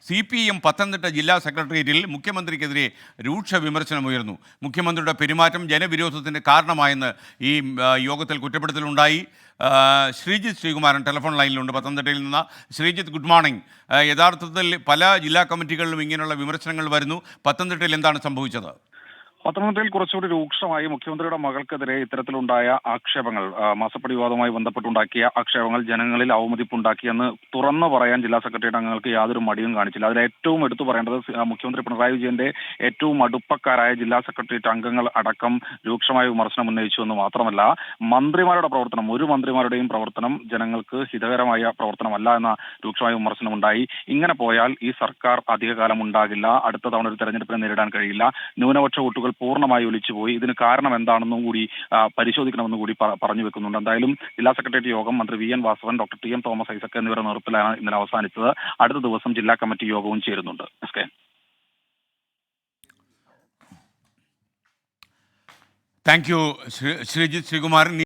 CPM Pathanamthitta ജില്ലാ സെക്രട്ടേറിയറ്റിൽ മുഖ്യമന്ത്രിക്കെതിരെ രൂക്ഷ വിമർശനമുയർന്നു. മുഖ്യമന്ത്രിയുടെ പെരുമാറ്റം ജനവിരോധത്തിന് കാരണമായെന്ന് ഈ യോഗത്തിൽ കുറ്റപ്പെടുത്തലുണ്ടായി. ശ്രീജിത്ത് ശ്രീകുമാരൻ ടെലിഫോൺ ലൈനിലുണ്ട് പത്തനംതിട്ടയിൽ നിന്ന്. Sreejith, good morning. യഥാർത്ഥത്തിൽ പല ജില്ലാ കമ്മിറ്റികളിലും ഇങ്ങനെയുള്ള വിമർശനങ്ങൾ വരുന്നു. പത്തനംതിട്ടയിൽ എന്താണ് സംഭവിച്ചത്? പത്തനംതിട്ടയിൽ കുറച്ചുകൂടി രൂക്ഷമായി മുഖ്യമന്ത്രിയുടെ മകൾക്കെതിരെ ഇത്തരത്തിലുണ്ടായ ആക്ഷേപങ്ങൾ, മാസപ്പടി വിവാദവുമായി ബന്ധപ്പെട്ടുണ്ടാക്കിയ ആക്ഷേപങ്ങൾ ജനങ്ങളിൽ അവമതിപ്പുണ്ടാക്കിയെന്ന് തുറന്നു പറയാൻ ജില്ലാ സെക്രട്ടേറിയറ്റ് അംഗങ്ങൾക്ക് യാതൊരു മടിയും കാണിച്ചില്ല. അതിൽ ഏറ്റവും എടുത്തു പറയേണ്ടത് മുഖ്യമന്ത്രി പിണറായി വിജയന്റെ ഏറ്റവും അടുപ്പക്കാരായ ജില്ലാ സെക്രട്ടേറിയറ്റ് അംഗങ്ങൾ അടക്കം രൂക്ഷമായ വിമർശനം ഉന്നയിച്ചു എന്ന് മാത്രമല്ല, മന്ത്രിമാരുടെ പ്രവർത്തനം, ഒരു മന്ത്രിമാരുടെയും പ്രവർത്തനം ജനങ്ങൾക്ക് ഹിതകരമായ പ്രവർത്തനമല്ല എന്ന രൂക്ഷമായ വിമർശനമുണ്ടായി. ഇങ്ങനെ പോയാൽ ഈ സർക്കാർ അധികകാലം ഉണ്ടാകില്ല, അടുത്ത തവണ ഒരു തെരഞ്ഞെടുപ്പിനെ നേരിടാൻ കഴിയില്ല, ന്യൂനപക്ഷ വോട്ടുകൾ പൂർണ്ണമായി ഒലിച്ചുപോയി, ഇതിന് കാരണം എന്താണെന്നും കൂടി പരിശോധിക്കണമെന്നും കൂടി പറഞ്ഞു വെക്കുന്നുണ്ട്. എന്തായാലും ജില്ലാ സെക്രട്ടേറിയറ്റ് യോഗം മന്ത്രി VN Vasavan, doctor TM Thomas Isaac എന്നിവരുടെ നേതൃത്വത്തിലാണ് ഇന്നലെ അവസാനിച്ചത്. അടുത്ത ദിവസം ജില്ലാ കമ്മിറ്റി യോഗവും ചേരുന്നുണ്ട്. Thank you Sreejith Sreekumaran.